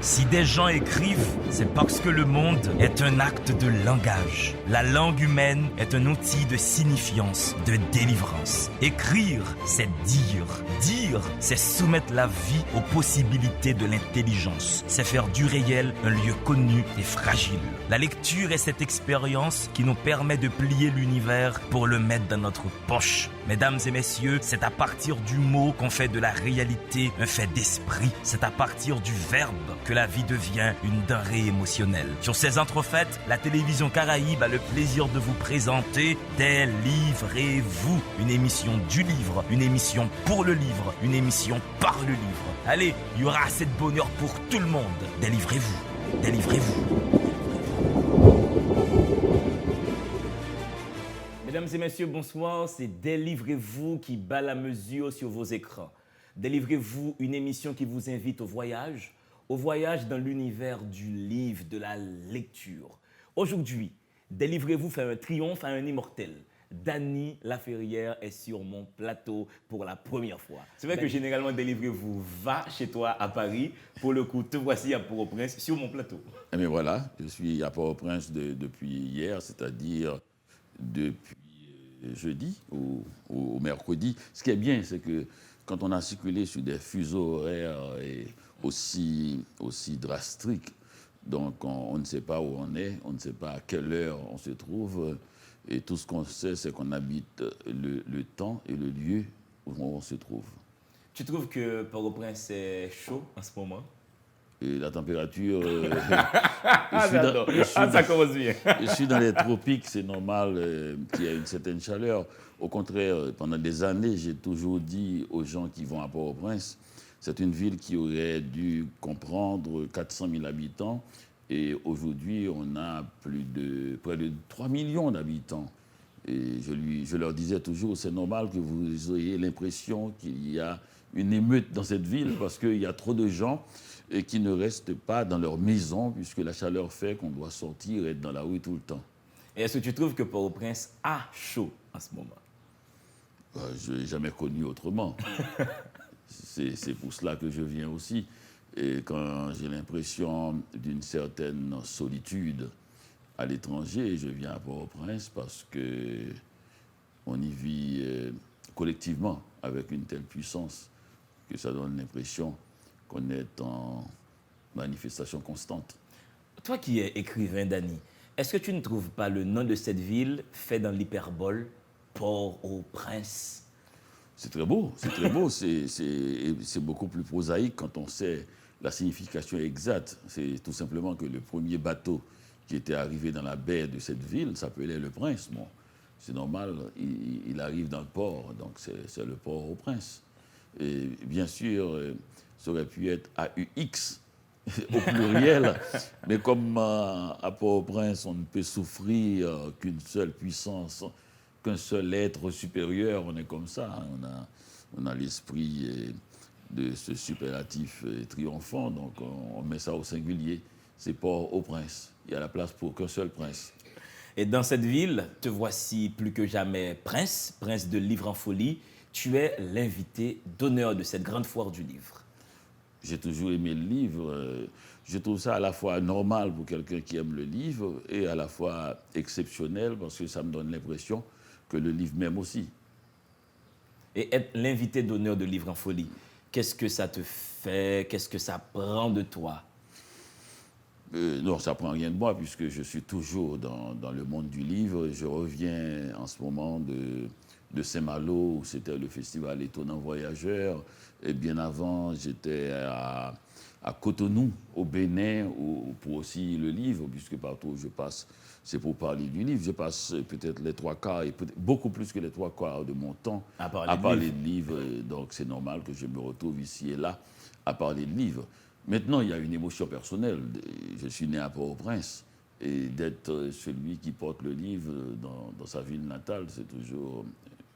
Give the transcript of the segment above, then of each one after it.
Si des gens écrivent, c'est parce que le monde est un acte de langage. La langue humaine est un outil de signifiance, de délivrance. Écrire, c'est dire. Dire, c'est soumettre la vie aux possibilités de l'intelligence. C'est faire du réel un lieu connu et fragile. La lecture est cette expérience qui nous permet de plier l'univers pour le mettre dans notre poche. Mesdames et messieurs, c'est à partir du mot qu'on fait de la réalité un fait d'esprit. C'est à partir du verbe que la vie devient une denrée émotionnelle. Sur ces entrefaites, la télévision Caraïbe a le plaisir de vous présenter Délivrez-vous, une émission du livre, une émission pour le livre, une émission par le livre. Allez, il y aura assez de bonheur pour tout le monde. Délivrez-vous, délivrez-vous. Mesdames et messieurs, bonsoir, c'est Délivrez-vous qui bat la mesure sur vos écrans. Délivrez-vous, une émission qui vous invite au voyage dans l'univers du livre, de la lecture. Aujourd'hui, Délivrez-vous fait un triomphe à un immortel. Dany Laferrière est sur mon plateau pour la première fois. C'est vrai que généralement, Délivrez-vous va chez toi à Paris. Pour le coup, te voici à Port-au-Prince sur mon plateau. Eh bien voilà, je suis à Port-au-Prince depuis hier, c'est-à-dire depuis jeudi au mercredi. Ce qui est bien, c'est que quand on a circulé sur des fuseaux horaires aussi drastiques, donc on ne sait pas où on est, on ne sait pas à quelle heure on se trouve, et tout ce qu'on sait, c'est qu'on habite le temps et le lieu où on se trouve. Tu trouves que Port-au-Prince est chaud en ce moment? Et la température... ça commence bien. Je suis dans les tropiques, c'est normal qu'il y ait une certaine chaleur. Au contraire, pendant des années, j'ai toujours dit aux gens qui vont à Port-au-Prince, c'est une ville qui aurait dû comprendre 400 000 habitants. Et aujourd'hui, on a près de 3 millions d'habitants. Et je leur disais toujours, c'est normal que vous ayez l'impression qu'il y a une émeute dans cette ville parce qu'il y a trop de gens et qui ne restent pas dans leur maison puisque la chaleur fait qu'on doit sortir et être dans la rue tout le temps. Et est-ce que tu trouves que Port-au-Prince a chaud en ce moment? Je n'ai jamais connu autrement. C'est pour cela que je viens aussi. Et quand j'ai l'impression d'une certaine solitude à l'étranger, je viens à Port-au-Prince parce qu'on y vit collectivement avec une telle puissance que ça donne l'impression qu'on est en manifestation constante. Toi qui es écrivain, Dany, est-ce que tu ne trouves pas le nom de cette ville fait dans l'hyperbole, Port-au-Prince? C'est très beau, c'est très beau. C'est beaucoup plus prosaïque quand on sait la signification exacte. C'est tout simplement que le premier bateau qui était arrivé dans la baie de cette ville s'appelait le Prince. Bon, c'est normal, il arrive dans le port, donc c'est le Port-au-Prince. Et bien sûr, ça aurait pu être AUX au pluriel, mais comme à Port-au-Prince, on ne peut souffrir qu'une seule puissance, qu'un seul être supérieur, on est comme ça. Hein, on a l'esprit de ce superlatif triomphant, donc on met ça au singulier. C'est Port-au-Prince. Il y a la place pour qu'un seul prince. Et dans cette ville, te voici plus que jamais prince de Livre en Folie. Tu es l'invité d'honneur de cette grande foire du livre. J'ai toujours aimé le livre. Je trouve ça à la fois normal pour quelqu'un qui aime le livre et à la fois exceptionnel parce que ça me donne l'impression que le livre m'aime aussi. Et être l'invité d'honneur de Livre en Folie, qu'est-ce que ça te fait? Qu'est-ce que ça prend de toi? Non, ça ne prend rien de moi puisque je suis toujours dans le monde du livre. Je reviens en ce moment de Saint-Malo où c'était le festival Étonnant Voyageur. Et bien avant, j'étais à Cotonou, au Bénin, pour aussi le livre, puisque partout où je passe, c'est pour parler du livre. Je passe peut-être les 3/4, et beaucoup plus que les 3/4 de mon temps à parler de livres. Donc c'est normal que je me retrouve ici et là à parler de livres. Maintenant, il y a une émotion personnelle. Je suis né à Port-au-Prince. Et d'être celui qui porte le livre dans sa ville natale, c'est toujours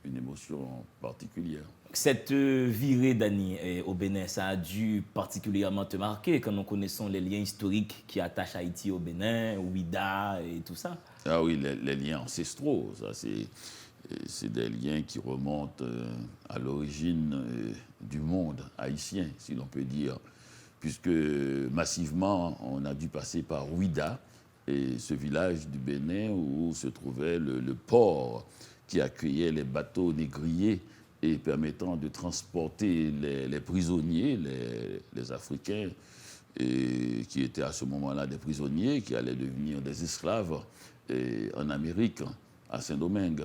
une émotion particulière. Cette virée, Dany, au Bénin, ça a dû particulièrement te marquer quand nous connaissons les liens historiques qui attachent Haïti au Bénin, Ouida et tout ça. Ah oui, les liens ancestraux, ça c'est des liens qui remontent à l'origine du monde haïtien, si l'on peut dire. puisque massivement, on a dû passer par Ouida, et ce village du Bénin où se trouvait le port qui accueillait les bateaux négriers et permettant de transporter les prisonniers, les Africains, et qui étaient à ce moment-là des prisonniers, qui allaient devenir des esclaves en Amérique, à Saint-Domingue,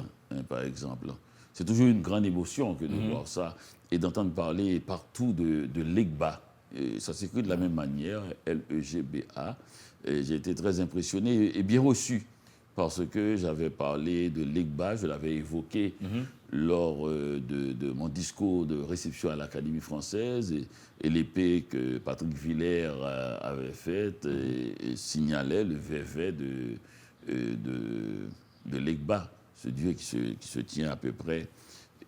par exemple. C'est toujours une grande émotion que de voir ça et d'entendre parler partout de Legba. Et ça s'écrit de la même manière, Legba. J'ai été très impressionné et bien reçu parce que j'avais parlé de Legba, je l'avais évoqué lors de mon discours de réception à l'Académie française et l'épée que Patrick Villers avait faite et signalait le vévet de Legba, ce dieu qui se tient à peu près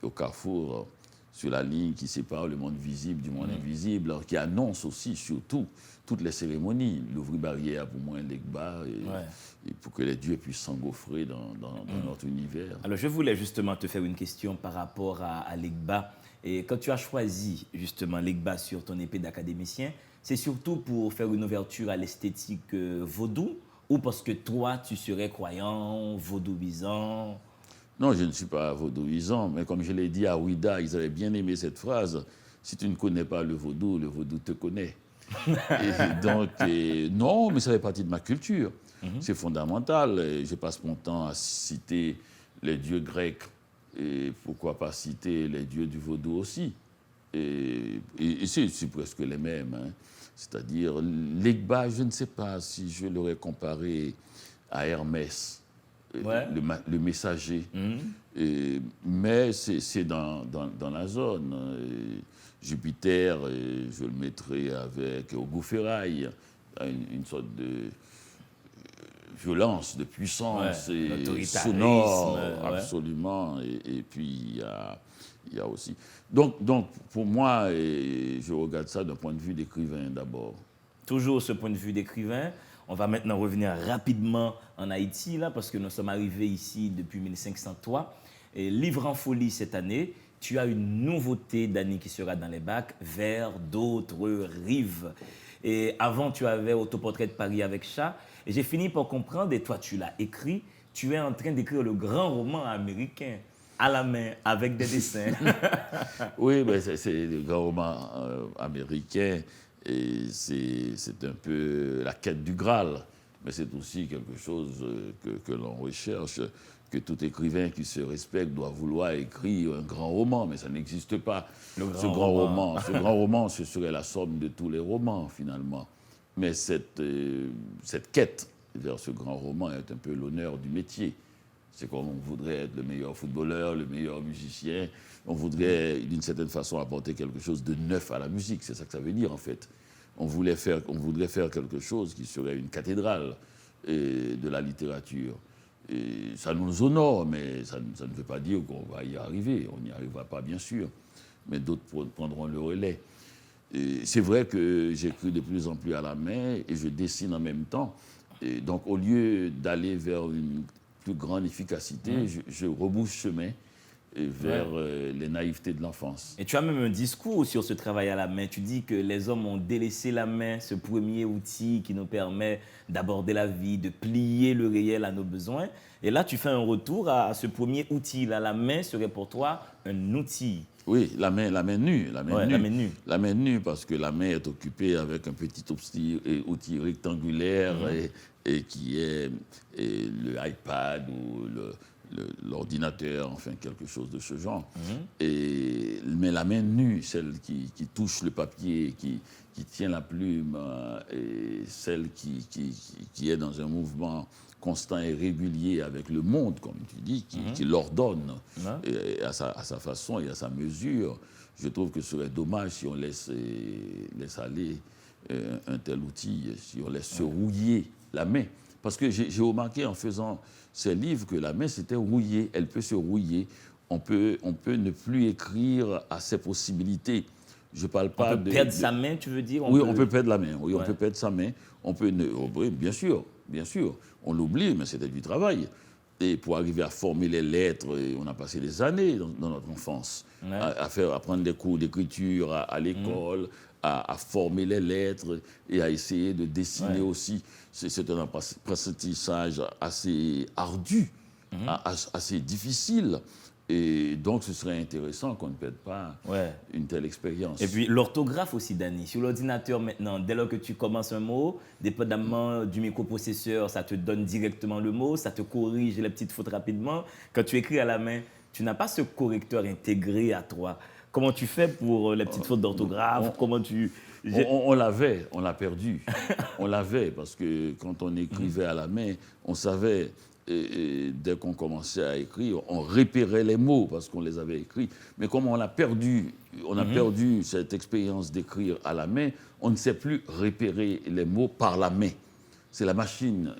au carrefour sur la ligne qui sépare le monde visible du monde invisible, alors qui annonce aussi surtout toutes les cérémonies, l'ouvrir-barrière pour moi Legba, et pour que les dieux puissent s'engouffrer dans notre univers. Alors je voulais justement te faire une question par rapport à Legba. Et quand tu as choisi justement Legba sur ton épée d'académicien, c'est surtout pour faire une ouverture à l'esthétique vaudou ou parce que toi tu serais croyant, vaudouisant? Non, je ne suis pas vaudouisant, mais comme je l'ai dit à Ouida, ils avaient bien aimé cette phrase. Si tu ne connais pas le vaudou te connaît. Et donc, non, mais ça fait partie de ma culture. C'est fondamental. Et je passe mon temps à citer les dieux grecs. Et pourquoi pas citer les dieux du vaudou aussi. Et c'est presque les mêmes. Hein. C'est-à-dire, Legba, je ne sais pas si je l'aurais comparé à Hermès. Le messager. Mais c'est dans la zone. Jupiter, je le mettrai avec Ogouferrail, une sorte de violence, de puissance et sonore, absolument. Et puis, il y a aussi... Donc, pour moi, je regarde ça d'un point de vue d'écrivain d'abord. Toujours ce point de vue d'écrivain. On va maintenant revenir rapidement en Haïti, là, parce que nous sommes arrivés ici depuis 1503. Et Livre en folie cette année, tu as une nouveauté, Dany, qui sera dans les bacs, Vers d'autres rives. Et avant, tu avais Autoportrait de Paris avec chat. Et j'ai fini par comprendre, et toi, tu l'as écrit, tu es en train d'écrire le grand roman américain, à la main, avec des dessins. Oui, mais c'est le grand roman américain. Et c'est un peu la quête du Graal, mais c'est aussi quelque chose que l'on recherche, que tout écrivain qui se respecte doit vouloir écrire un grand roman, mais ça n'existe pas. Ce grand roman, ce serait la somme de tous les romans, finalement. Mais cette quête vers ce grand roman est un peu l'honneur du métier. C'est comme on voudrait être le meilleur footballeur, le meilleur musicien. On voudrait, d'une certaine façon, apporter quelque chose de neuf à la musique. C'est ça que ça veut dire, en fait. On voudrait faire quelque chose qui serait une cathédrale de la littérature. Et ça nous honore, mais ça ne veut pas dire qu'on va y arriver. On n'y arrivera pas, bien sûr. Mais d'autres prendront le relais. C'est vrai que j'écris de plus en plus à la main et je dessine en même temps. Et donc, au lieu d'aller vers une plus grande efficacité, je rebouche chemin vers les naïvetés de l'enfance. Et tu as même un discours sur ce travail à la main. Tu dis que les hommes ont délaissé la main, ce premier outil qui nous permet d'aborder la vie, de plier le réel à nos besoins. Et là, tu fais un retour à ce premier outil. Là, la main serait pour toi un outil. Oui, la main nue. La main nue, parce que la main est occupée avec un petit outil rectangulaire et qui est le iPad ou l'ordinateur, enfin quelque chose de ce genre. Mais la main nue, celle qui touche le papier, qui tient la plume, et celle qui est dans un mouvement constant et régulier avec le monde, comme tu dis, qui l'ordonne à sa façon et à sa mesure. Je trouve que ce serait dommage si on laisse aller un tel outil, si on laisse se rouiller la main. Parce que j'ai remarqué en faisant ces livres que la main s'était rouillée, elle peut se rouiller. On peut ne plus écrire à ses possibilités. Je parle pas on peut perdre sa main, tu veux dire? On peut perdre la main. Oui, on peut perdre sa main. Oui, bien sûr. On l'oublie, mais c'était du travail. Et pour arriver à former les lettres, on a passé des années dans notre enfance à prendre des cours d'écriture à l'école, à former les lettres et à essayer de dessiner aussi. C'est un apprentissage assez ardu, assez difficile. Et donc, ce serait intéressant qu'on ne perde pas une telle expérience. Et puis, l'orthographe aussi, Danny. Sur l'ordinateur, maintenant, dès lors que tu commences un mot, dépendamment du microprocesseur, ça te donne directement le mot, ça te corrige les petites fautes rapidement. Quand tu écris à la main, tu n'as pas ce correcteur intégré à toi. Comment tu fais pour les petites fautes d'orthographe? Comment tu... On l'avait, on l'a perdu. On l'avait parce que quand on écrivait à la main, on savait... Et dès qu'on commençait à écrire, on repérait les mots parce qu'on les avait écrits. Mais comme on a perdu cette expérience d'écrire à la main, on ne sait plus repérer les mots par la main. C'est la machine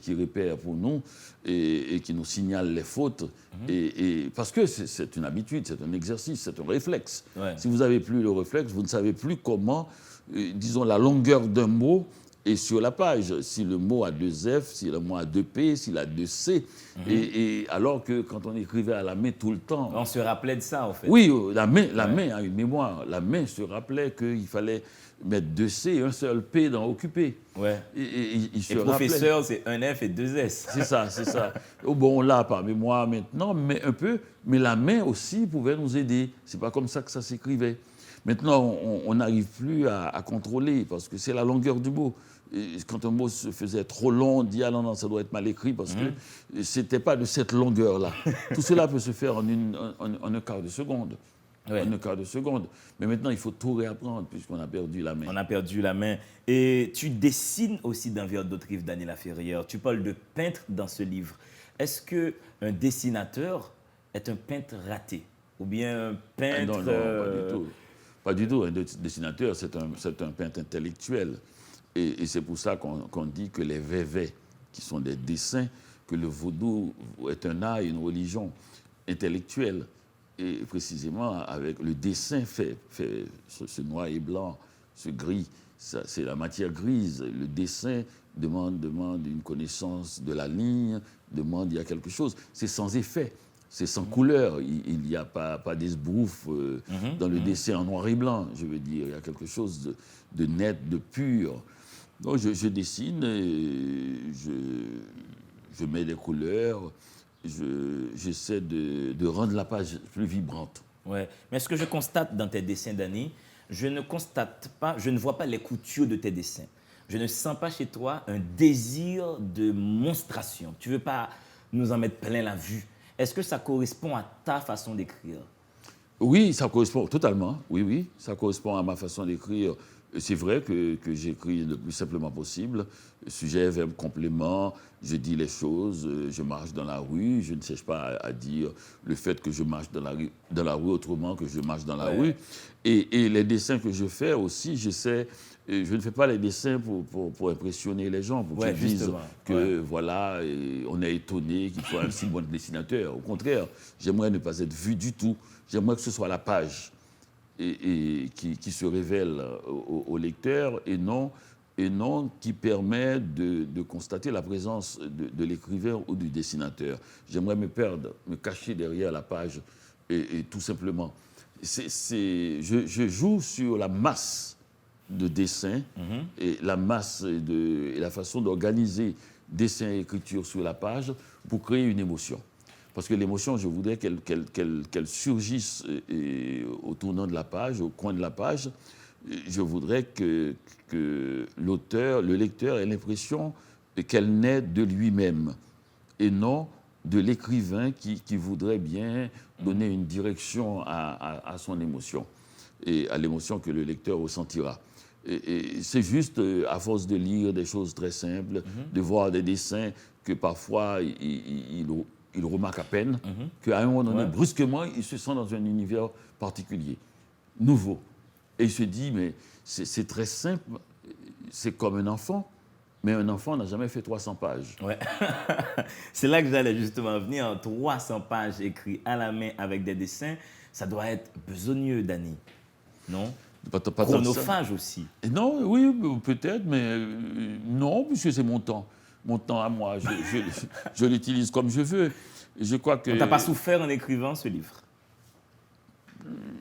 qui repère pour nous et qui nous signale les fautes. Et parce que c'est une habitude, c'est un exercice, c'est un réflexe. Si vous n'avez plus le réflexe, vous ne savez plus comment, disons, la longueur d'un mot est sur la page. Si le mot a 2 F, si le mot a 2 P, s'il a 2 C. Et alors que quand on écrivait à la main tout le temps... On se rappelait de ça, en fait. Oui, la main a une mémoire. La main se rappelait qu'il fallait mettre 2 C et un seul P dans occupé. Et professeur, c'est 1 F et 2 S. C'est ça, c'est ça. Bon, on l'a par mémoire maintenant, mais un peu. Mais la main aussi pouvait nous aider. C'est pas comme ça que ça s'écrivait. Maintenant, on n'arrive plus à contrôler parce que c'est la longueur du mot. Et quand un mot se faisait trop long, on dit « Ah non, ça doit être mal écrit » parce que ce n'était pas de cette longueur-là. Tout cela peut se faire en un quart de seconde. En un quart de seconde. Mais maintenant, il faut tout réapprendre puisqu'on a perdu la main. On a perdu la main. Et tu dessines aussi dans Vers d'autres rives, Danny Laferrière. Tu parles de peintre dans ce livre. Est-ce qu'un dessinateur est un peintre raté? Ou bien un peintre... Non, pas du tout. Pas du tout. Un dessinateur, c'est un peintre intellectuel. Et c'est pour ça qu'on dit que les vévés, qui sont des dessins, que le vaudou est un art et une religion intellectuelle. Et précisément, avec le dessin fait ce noir et blanc, ce gris, c'est la matière grise. Le dessin demande une connaissance de la ligne, il y a quelque chose. C'est sans effet, c'est sans couleur. Il n'y a pas d'esbrouf dans le dessin en noir et blanc, je veux dire. Il y a quelque chose de net, de pur. Donc je dessine, je mets des couleurs, j'essaie de rendre la page plus vibrante. Ouais. Mais ce que je constate dans tes dessins, Danny, je ne vois pas les coutures de tes dessins. Je ne sens pas chez toi un désir de monstration. Tu ne veux pas nous en mettre plein la vue. Est-ce que ça correspond à ta façon d'écrire? Oui, ça correspond totalement. Oui, ça correspond à ma façon d'écrire. C'est vrai que j'écris le plus simplement possible. Sujet, verbe, complément, je dis les choses, je marche dans la rue, je ne cherche pas à dire le fait que je marche dans la rue autrement que je marche dans la rue. Et les dessins que je fais aussi, je ne fais pas les dessins pour impressionner les gens, pour qu'ils disent que voilà, on est étonné qu'il soit un si bon dessinateur. Au contraire, j'aimerais ne pas être vu du tout. J'aimerais que ce soit la page et qui se révèle au lecteur et non qui permet de constater la présence de l'écrivain ou du dessinateur. J'aimerais me perdre, me cacher derrière la page et tout simplement. Je joue sur la masse de dessins et la masse et la façon d'organiser dessin et écriture sur la page pour créer une émotion. Parce que l'émotion, je voudrais qu'elle surgisse au tournant de la page, au coin de la page. Je voudrais que le lecteur ait l'impression qu'elle naît de lui-même et non de l'écrivain qui voudrait bien donner une direction à son émotion et à l'émotion que le lecteur ressentira. Et c'est juste à force de lire des choses très simples, de voir des dessins que parfois il remarque à peine, qu'à un moment donné, brusquement, il se sent dans un univers particulier, nouveau. Et il se dit, mais c'est très simple, c'est comme un enfant, mais un enfant n'a jamais fait 300 pages. Ouais. C'est là que j'allais justement venir. 300 pages écrites à la main avec des dessins, ça doit être besogneux, Danny, non? Pas chronophage aussi. Non, oui, peut-être, mais non, puisque c'est mon temps. mon temps à moi, je l'utilise comme je veux. Et je crois que... On t'a pas souffert en écrivant ce livre?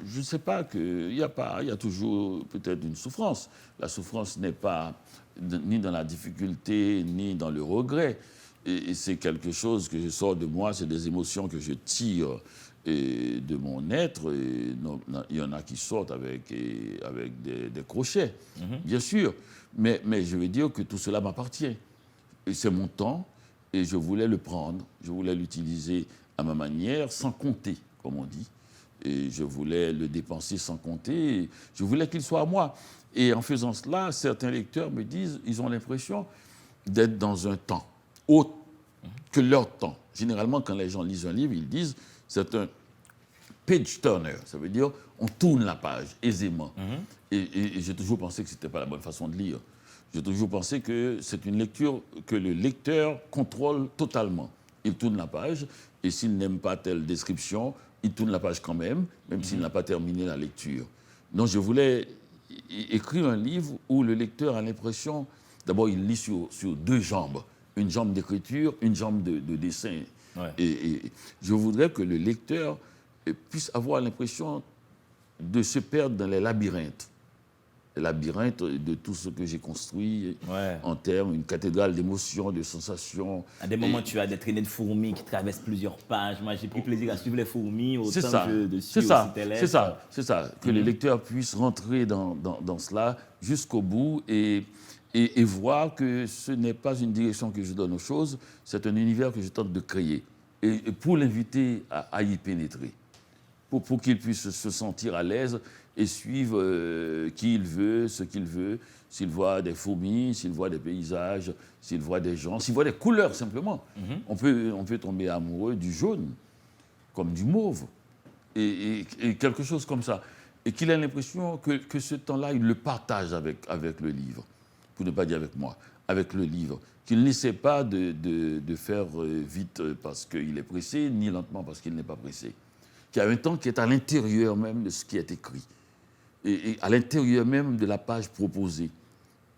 Je ne sais pas, il y a toujours peut-être une souffrance. La souffrance n'est pas ni dans la difficulté, ni dans le regret. Et c'est quelque chose que je sors de moi, c'est des émotions que je tire de mon être. Et il y en a qui sortent avec des crochets, bien sûr. Mais je veux dire que tout cela m'appartient. Et c'est mon temps, et je voulais le prendre, je voulais l'utiliser à ma manière, sans compter, comme on dit. Et je voulais le dépenser sans compter. Je voulais qu'il soit à moi. Et en faisant cela, certains lecteurs me disent, ils ont l'impression d'être dans un temps autre que leur temps. Généralement, quand les gens lisent un livre, ils disent, c'est un page turner. Ça veut dire, on tourne la page aisément. Et j'ai toujours pensé que ce n'était pas la bonne façon de lire. J'ai toujours pensé que c'est une lecture que le lecteur contrôle totalement. Il tourne la page, et s'il n'aime pas telle description, il tourne la page quand même s'il n'a pas terminé la lecture. Donc je voulais écrire un livre où le lecteur a l'impression, d'abord il lit sur deux jambes, une jambe d'écriture, une jambe de dessin. Ouais. Et je voudrais que le lecteur puisse avoir l'impression de se perdre dans les labyrinthes de tout ce que j'ai construit en termes, une cathédrale d'émotions, de sensations. À des moments, tu as des traînées de fourmis qui traversent plusieurs pages. Moi, j'ai pris plaisir à suivre les fourmis autant que de suivre tes lettres. C'est ça. Que les lecteurs puissent rentrer dans cela jusqu'au bout et voir que ce n'est pas une direction que je donne aux choses, c'est un univers que je tente de créer. Et pour l'inviter à y pénétrer, pour qu'il puisse se sentir à l'aise et suivre qui il veut, ce qu'il veut, s'il voit des fourmis, s'il voit des paysages, s'il voit des gens, s'il voit des couleurs simplement. On peut tomber amoureux du jaune, comme du mauve, et quelque chose comme ça. Et qu'il ait l'impression que ce temps-là, il le partage avec le livre, pour ne pas dire avec moi, avec le livre. Qu'il n'essaie pas de faire vite parce qu'il est pressé, ni lentement parce qu'il n'est pas pressé. Qu'il y a un temps qui est à l'intérieur même de ce qui est écrit. Et à l'intérieur même de la page proposée.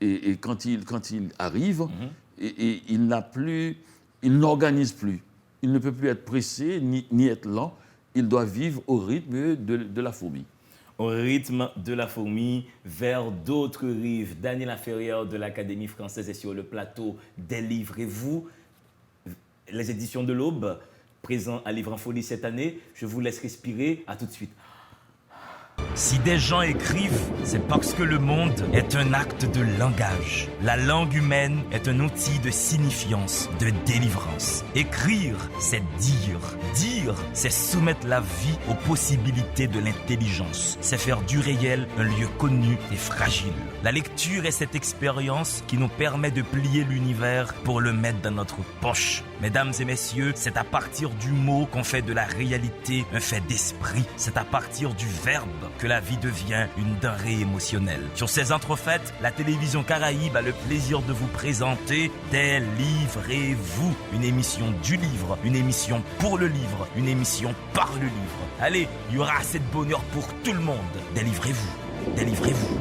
Et quand il arrive, il n'organise plus. Il ne peut plus être pressé ni être lent. Il doit vivre au rythme de la fourmi. Au rythme de la fourmi, vers d'autres rives. Daniel Laferrière de l'Académie française est sur le plateau des livres. Et vous, les éditions de l'Aube, présents à Livre en Folie cette année, je vous laisse respirer. À tout de suite. Si des gens écrivent, c'est parce que le monde est un acte de langage. La langue humaine est un outil de signifiance, de délivrance. Écrire, c'est dire. Dire, c'est soumettre la vie aux possibilités de l'intelligence. C'est faire du réel un lieu connu et fragile. La lecture est cette expérience qui nous permet de plier l'univers pour le mettre dans notre poche. Mesdames et messieurs, c'est à partir du mot qu'on fait de la réalité un fait d'esprit. C'est à partir du verbe que la vie devient une denrée émotionnelle. Sur ces entrefaites, la télévision Caraïbe a le plaisir de vous présenter Délivrez-vous, une émission du livre, une émission pour le livre, une émission par le livre. Allez, il y aura assez de bonheur pour tout le monde. Délivrez-vous, délivrez-vous.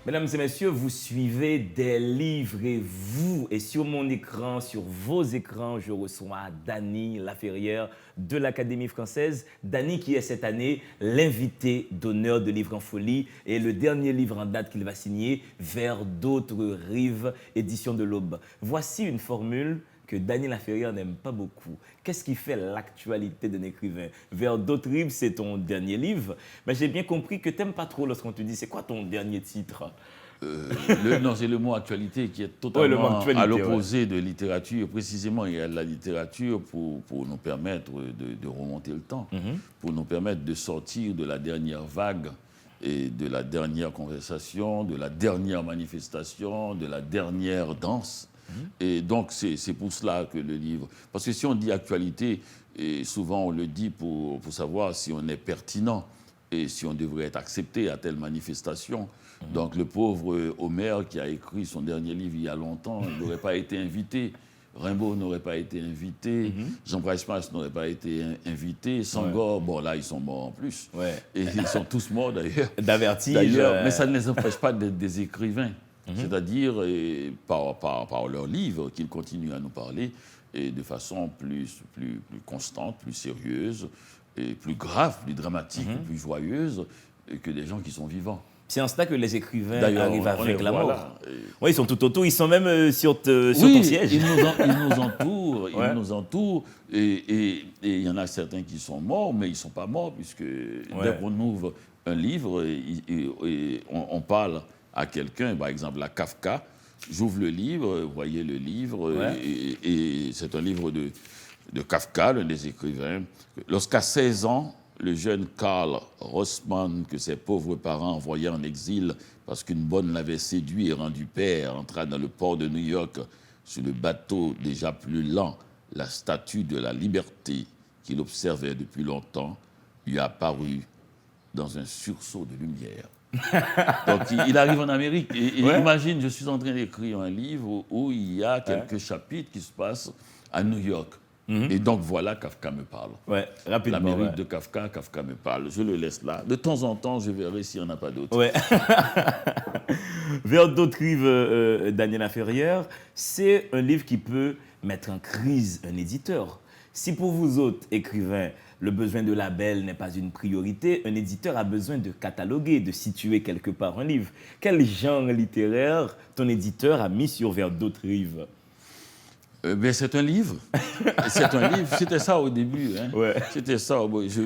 Mesdames et messieurs, vous suivez Délivrez-vous. Et sur mon écran, sur vos écrans, je reçois Dany Laferrière de l'Académie française. Dany qui est cette année l'invité d'honneur de Livre en Folie et le dernier livre en date qu'il va signer, Vers d'autres rives, édition de l'Aube. Voici une formule que Dany Laferrière n'aime pas beaucoup. Qu'est-ce qui fait l'actualité d'un écrivain? Vers d'autres rives, c'est ton dernier livre. Mais j'ai bien compris que tu n'aimes pas trop lorsqu'on te dit c'est quoi ton dernier titre? Non, c'est le mot actualité qui est totalement à l'opposé de littérature. Précisément, il y a la littérature pour nous permettre de remonter le temps, pour nous permettre de sortir de la dernière vague et de la dernière conversation, de la dernière manifestation, de la dernière danse. Et donc, c'est pour cela que le livre... Parce que si on dit actualité, et souvent on le dit pour savoir si on est pertinent et si on devrait être accepté à telle manifestation. Donc, le pauvre Homer qui a écrit son dernier livre il y a longtemps, il n'aurait pas été invité Rimbaud n'aurait pas été invité, Jean-Bryce Masse n'aurait pas été invité, Senghor, bon là, ils sont morts en plus. Ouais. Et ils sont tous morts d'ailleurs. D'avertige. Mais ça ne les empêche pas d'être des écrivains. C'est-à-dire, par leurs livres, qu'ils continuent à nous parler et de façon plus constante, plus sérieuse, et plus grave, plus dramatique, plus joyeuse que des gens qui sont vivants. C'est en cela que les écrivains D'ailleurs, arrivent on avec les la voit mort. là. Oui, ils sont tout autour, ils sont même sur ton siège. Ils nous entourent, Ouais. ils nous entourent, et il y en a certains qui sont morts, mais ils ne sont pas morts, puisque dès qu'on ouvre un livre, et on parle à quelqu'un, par exemple à Kafka, j'ouvre le livre, vous voyez le livre, et c'est un livre de Kafka, l'un des écrivains. Lorsqu'à 16 ans, le jeune Karl Rossmann, que ses pauvres parents envoyaient en exil parce qu'une bonne l'avait séduit et rendu père, entra dans le port de New York sur le bateau déjà plus lent. La statue de la liberté qu'il observait depuis longtemps lui apparut dans un sursaut de lumière. Donc il arrive en Amérique et imagine, je suis en train d'écrire un livre où il y a quelques chapitres qui se passent à New York. Et donc voilà, Kafka me parle. Ouais, rapidement. L'Amérique de Kafka, Kafka me parle. Je le laisse là. De temps en temps, je verrai s'il n'y en a pas d'autres. Ouais. Vers d'autres rives, Daniel Laferrière, c'est un livre qui peut mettre en crise un éditeur. Si pour vous autres écrivains, le besoin de label n'est pas une priorité, un éditeur a besoin de cataloguer, de situer quelque part un livre. Quel genre littéraire ton éditeur a mis sur Vers d'autres rives? C'est un livre. C'est un livre. C'était ça au début. Hein. Ouais. C'était ça.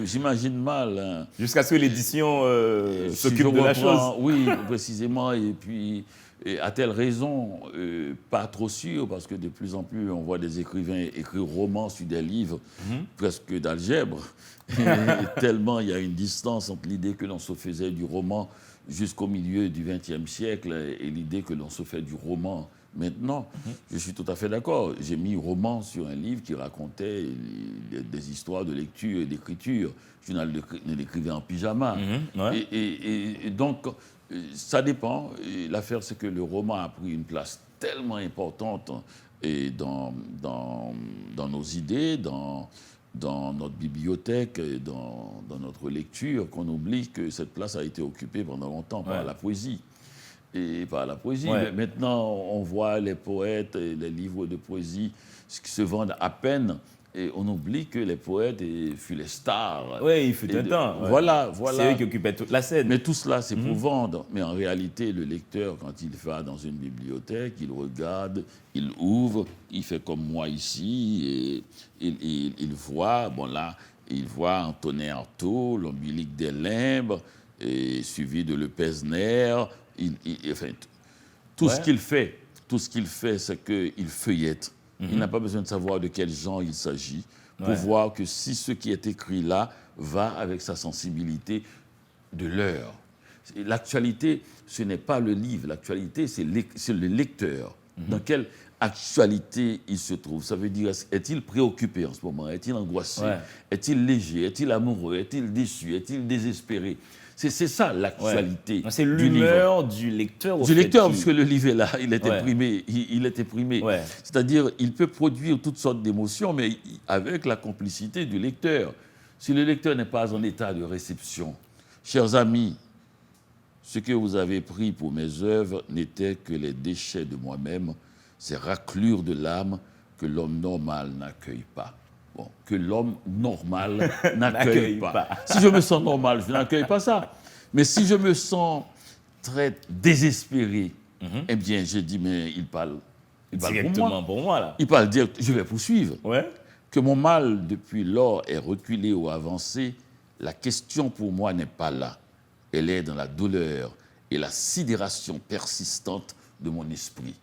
J'imagine mal. Hein. Jusqu'à ce que l'édition Si s'occupe je de la reprends, chose. Oui, précisément. Et puis, a-t-elle raison? Pas trop sûr, parce que de plus en plus, on voit des écrivains écrire romans sur des livres presque d'algèbre. Tellement il y a une distance entre l'idée que l'on se faisait du roman jusqu'au milieu du XXe siècle et l'idée que l'on se fait du roman maintenant. Je suis tout à fait d'accord. J'ai mis roman sur un livre qui racontait des histoires de lecture et d'écriture. Je ne l'écrivais en pyjama. Et donc, ça dépend. L'affaire, c'est que le roman a pris une place tellement importante dans nos idées, dans notre bibliothèque, dans notre lecture, qu'on oublie que cette place a été occupée pendant longtemps par la poésie. Et par la poésie. Mais maintenant, on voit les poètes et les livres de poésie qui se vendent à peine. Et on oublie que les poètes furent les stars. Oui, il fut un temps. Ouais. Voilà. C'est eux qui occupaient toute la scène. Mais tout cela, c'est pour vendre. Mais en réalité, le lecteur, quand il va dans une bibliothèque, il regarde, il ouvre, il fait comme moi ici, et il voit, il voit Antonin Artaud, l'ombilique des limbes, et suivi de Le Pesner. Enfin, tout ce qu'il fait, c'est qu'il feuillette. Il n'a pas besoin de savoir de quel genre il s'agit pour voir que si ce qui est écrit là va avec sa sensibilité de l'heure. L'actualité, ce n'est pas le livre. L'actualité, c'est le lecteur. Dans quelle actualité il se trouve? Ça veut dire, est-il préoccupé en ce moment? Est-il angoissé? Est-il léger? Est-il amoureux? Est-il déçu? Est-il désespéré? C'est ça l'actualité. C'est l'humeur du lecteur. Du lecteur, parce que le livre est là, il est imprimé. Il est imprimé. C'est-à-dire, il peut produire toutes sortes d'émotions, mais avec la complicité du lecteur. Si le lecteur n'est pas en état de réception, chers amis, ce que vous avez pris pour mes œuvres n'était que les déchets de moi-même, ces raclures de l'âme que l'homme normal n'accueille pas. Que l'homme normal n'accueille pas. Si je me sens normal, je n'accueille pas ça. Mais si je me sens très désespéré, eh bien, j'ai dit, mais il parle directement pour moi, là. Il parle dire, je vais poursuivre. Que mon mal, depuis lors, est reculé ou avancé, la question pour moi n'est pas là. Elle est dans la douleur et la sidération persistante de mon esprit.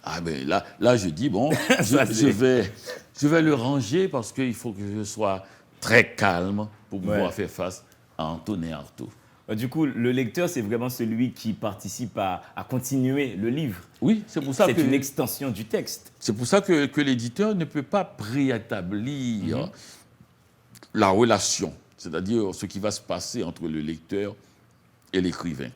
Ah ben là je dis, bon, je vais le ranger parce qu'il faut que je sois très calme pour pouvoir faire face à Antonin Artaud. Du coup, le lecteur, c'est vraiment celui qui participe à continuer le livre. Oui, c'est pour ça que... C'est une extension du texte. C'est pour ça que l'éditeur ne peut pas préétablir la relation, c'est-à-dire ce qui va se passer entre le lecteur et l'écrivain.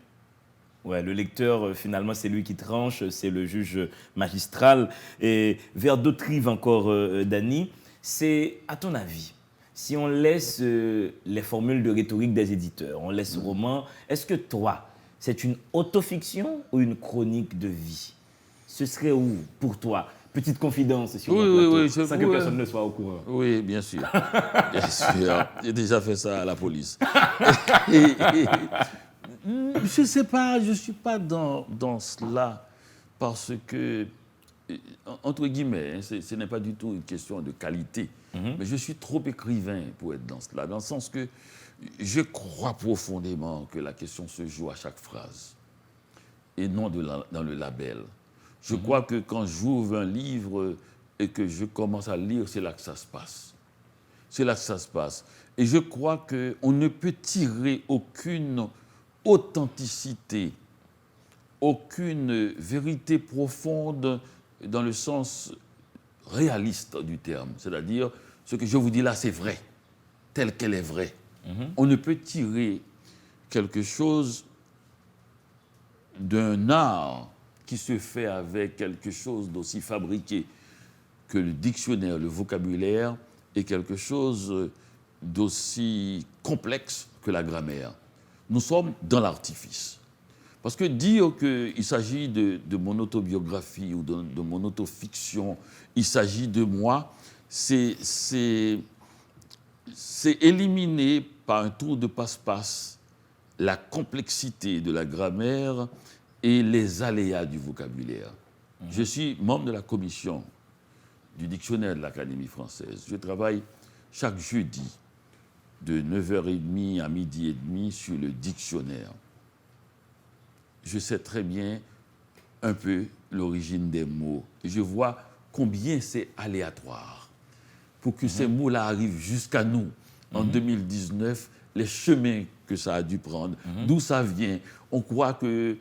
Ouais, le lecteur, finalement, c'est lui qui tranche, c'est le juge magistral. Et vers d'autres rives encore, Dany, c'est, à ton avis, si on laisse les formules de rhétorique des éditeurs, on laisse roman, est-ce que toi, c'est une autofiction ou une chronique de vie? Ce serait où, pour toi? Petite confidence sur le plateau, sans que personne ne soit au courant. Oui, bien sûr. Bien sûr. J'ai déjà fait ça à la police. Je ne sais pas, je ne suis pas dans cela parce que, entre guillemets, ce n'est pas du tout une question de qualité, mais je suis trop écrivain pour être dans cela, dans le sens que je crois profondément que la question se joue à chaque phrase et non dans le label. Je crois que quand j'ouvre un livre et que je commence à lire, c'est là que ça se passe. C'est là que ça se passe. Et je crois qu'on ne peut tirer aucune authenticité, aucune vérité profonde dans le sens réaliste du terme. C'est-à-dire, ce que je vous dis là, c'est vrai, tel qu'elle est vraie. On ne peut tirer quelque chose d'un art qui se fait avec quelque chose d'aussi fabriqué que le dictionnaire, le vocabulaire, et quelque chose d'aussi complexe que la grammaire. Nous sommes dans l'artifice. Parce que dire qu'il s'agit de mon autobiographie ou de mon autofiction, il s'agit de moi, c'est éliminer par un tour de passe-passe la complexité de la grammaire et les aléas du vocabulaire. Je suis membre de la commission du dictionnaire de l'Académie française. Je travaille chaque jeudi de 9h30 à 12h30 sur le dictionnaire. Je sais très bien un peu l'origine des mots. Je vois combien c'est aléatoire pour que ces mots-là arrivent jusqu'à nous en 2019, les chemins que ça a dû prendre, d'où ça vient. On croit que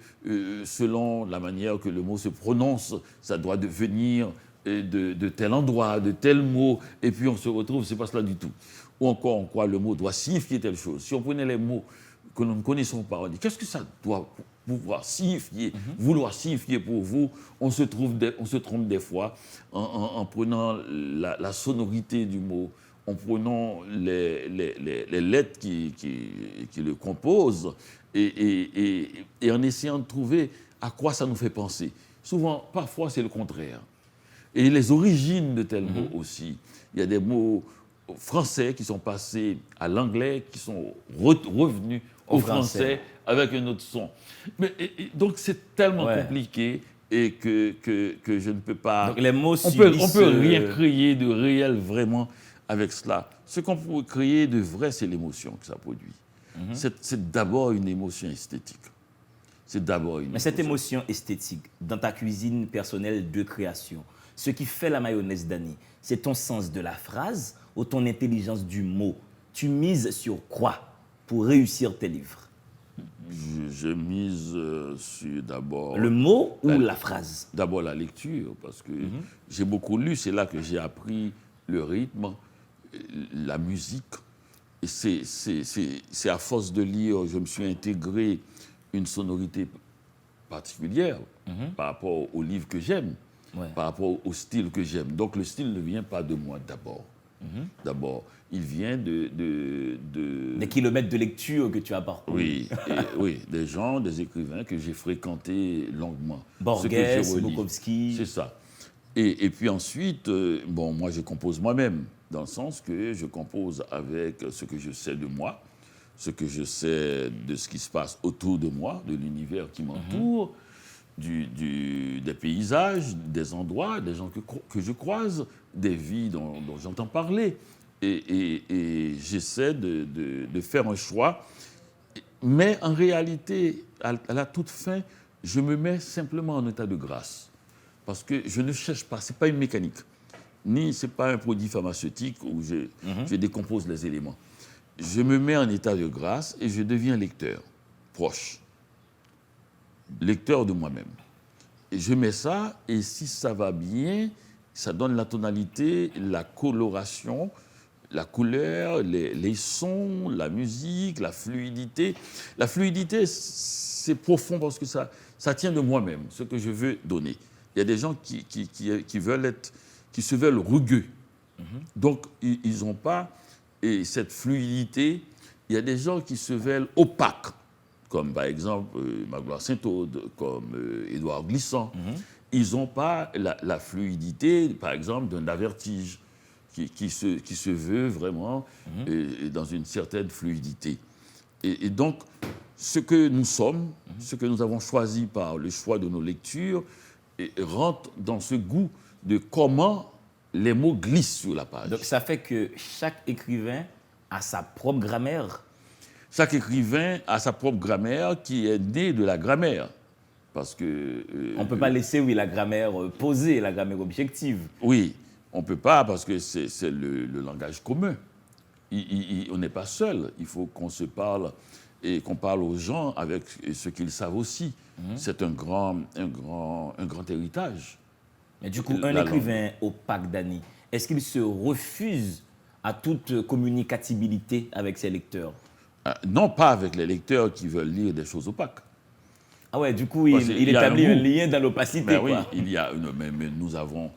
selon la manière que le mot se prononce, ça doit venir de tel endroit, de tel mot, et puis on se retrouve, ce n'est pas cela du tout. Ou encore, on croit que le mot doit signifier telle chose. Si on prenait les mots que nous ne connaissons pas, on dit qu'est-ce que ça doit pouvoir signifier, vouloir signifier pour vous, on se trompe des fois en prenant la sonorité du mot, en prenant les lettres qui le composent et en essayant de trouver à quoi ça nous fait penser. Souvent, parfois, c'est le contraire. Et les origines de tels mots aussi. Il y a des mots français qui sont passés à l'anglais, qui sont revenus au français avec un autre son. Donc, c'est tellement compliqué et que je ne peux pas... Donc, les mots on peut rien créer de réel vraiment avec cela. Ce qu'on peut créer de vrai, c'est l'émotion que ça produit. C'est d'abord une émotion esthétique. C'est d'abord une Mais cette émotion esthétique, dans ta cuisine personnelle de création, ce qui fait la mayonnaise Dany, c'est ton sens de la phrase ou ton intelligence du mot? Tu mises sur quoi pour réussir tes livres? Je mise sur d'abord... Le mot ou la phrase? D'abord la lecture, parce que j'ai beaucoup lu, c'est là que j'ai appris le rythme, la musique. Et c'est à force de lire, je me suis intégré une sonorité particulière par rapport au livre que j'aime, par rapport au style que j'aime. Donc le style ne vient pas de moi d'abord. D'abord, il vient des kilomètres de lecture que tu as parcouru. Oui, oui, des gens, des écrivains que j'ai fréquentés longuement. Borges, Bukowski. C'est ça. Et puis ensuite, moi je compose moi-même, dans le sens que je compose avec ce que je sais de moi, ce que je sais de ce qui se passe autour de moi, de l'univers qui m'entoure, des paysages, des endroits, des gens que je croise, des vies dont j'entends parler. Et j'essaie de faire un choix. Mais en réalité, à la toute fin, je me mets simplement en état de grâce. Parce que je ne cherche pas, ce n'est pas une mécanique, ni ce n'est pas un produit pharmaceutique où je décompose les éléments. Je me mets en état de grâce et je deviens lecteur, proche, lecteur de moi-même. Et je mets ça, et si ça va bien, ça donne la tonalité, la coloration, la couleur, les sons, la musique, la fluidité. La fluidité, c'est profond parce que ça tient de moi-même, ce que je veux donner. Il y a des gens qui se veulent rugueux. Donc, ils n'ont pas cette fluidité. Il y a des gens qui se veulent opaques, comme par exemple Magloire Saint-Aude, comme Édouard Glissant. Ils n'ont pas la fluidité, par exemple, d'un Avertige, qui se veut vraiment dans une certaine fluidité. Et donc, ce que nous sommes, ce que nous avons choisi par le choix de nos lectures, rentre dans ce goût de comment les mots glissent sur la page. Donc ça fait que chaque écrivain a sa propre grammaire. Chaque écrivain a sa propre grammaire qui est née de la grammaire. Parce que... on ne peut pas laisser, la grammaire posée, la grammaire objective. Oui, on ne peut pas parce que c'est le langage commun. On n'est pas seul. Il faut qu'on se parle et qu'on parle aux gens avec ce qu'ils savent aussi. C'est un grand héritage. Mais du coup, un écrivain opaque, Dany, est-ce qu'il se refuse à toute communicatibilité avec ses lecteurs? Non, pas avec les lecteurs qui veulent lire des choses opaques. Ah ouais, du coup, il établit un lien dans l'opacité. Ben oui, mais nous avons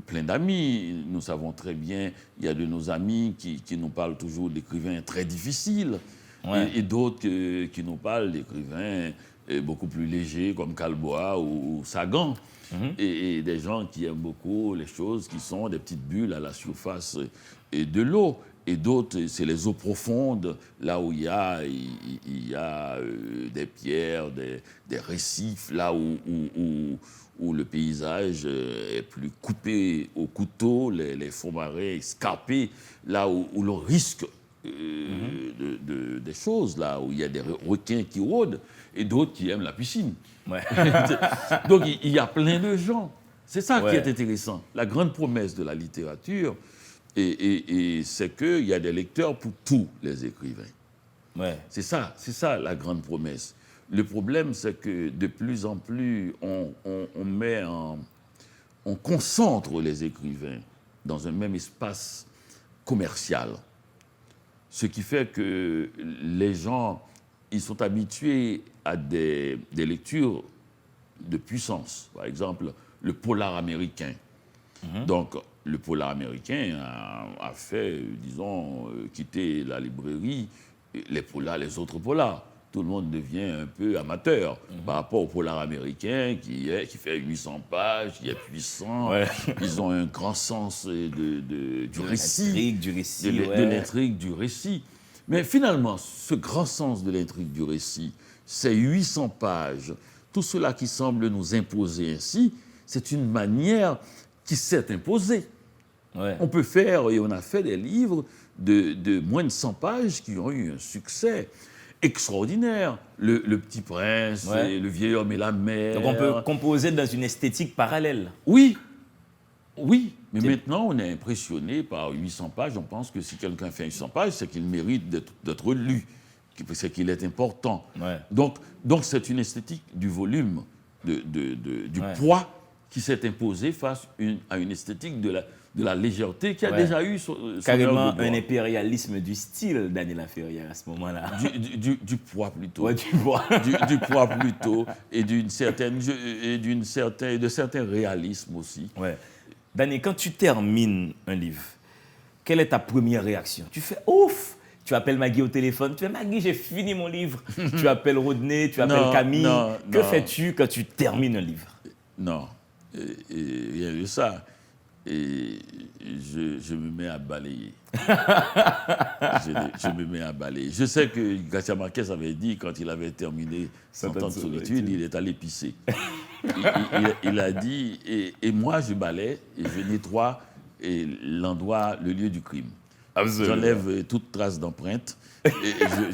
plein d'amis. Nous savons très bien, il y a de nos amis qui nous parlent toujours d'écrivains très difficiles et d'autres qui nous parlent d'écrivains beaucoup plus légers comme Calbois ou Sagan. Et des gens qui aiment beaucoup les choses qui sont des petites bulles à la surface de l'eau. Et d'autres, c'est les eaux profondes, là où il y a des pierres, des récifs, là où le paysage est plus coupé au couteau, les fonds marins escarpés, là où l'on risque des choses, là où il y a des requins qui rôdent, et d'autres qui aiment la piscine. Ouais. Donc il y a plein de gens. C'est ça qui est intéressant. La grande promesse de la littérature, et c'est qu'il y a des lecteurs pour tous les écrivains. Ouais. C'est ça la grande promesse. Le problème, c'est que de plus en plus, on concentre les écrivains dans un même espace commercial. Ce qui fait que les gens, ils sont habitués à des lectures de puissance. Par exemple, le polar américain. Donc, le polar américain a fait, disons, quitter la librairie, les autres polars. Tout le monde devient un peu amateur par rapport au polar américain qui fait 800 pages, qui est puissant. Ouais. Ils ont un grand sens du récit. De l'intrigue, du récit. Mais finalement, ce grand sens de l'intrigue, du récit, ces 800 pages, tout cela qui semble nous imposer ainsi, c'est une manière qui s'est imposée. Ouais. On peut faire, et on a fait des livres de moins de 100 pages qui ont eu un succès extraordinaire. Le Petit Prince, et Le Vieil Homme et la Mer. Donc on peut composer dans une esthétique parallèle. Oui, mais maintenant on est impressionné par 800 pages. On pense que si quelqu'un fait 800 pages, c'est qu'il mérite d'être lu, c'est qu'il est important. Ouais. Donc c'est une esthétique du volume, du poids qui s'est imposée face à une esthétique de la légèreté qui a déjà eu son carrément un impérialisme du style, Dany Laferrière, à ce moment-là. Du poids plutôt. Ouais, du poids. du poids plutôt, et de certains réalismes aussi. Ouais. Dany, quand tu termines un livre, quelle est ta première réaction? Tu fais ouf! Tu appelles Maggie au téléphone, tu fais Maggie, j'ai fini mon livre. Tu appelles Rodney, tu appelles Camille. Que fais-tu quand tu termines un livre? Non, rien de ça. Et je me mets à balayer. je me mets à balayer. Je sais que Garcia Marquez avait dit, quand il avait terminé 100 ans de solitude, il est allé pisser. Il a dit, et moi je balaye et je nettoie l'endroit, le lieu du crime. J'enlève toute trace d'empreinte, et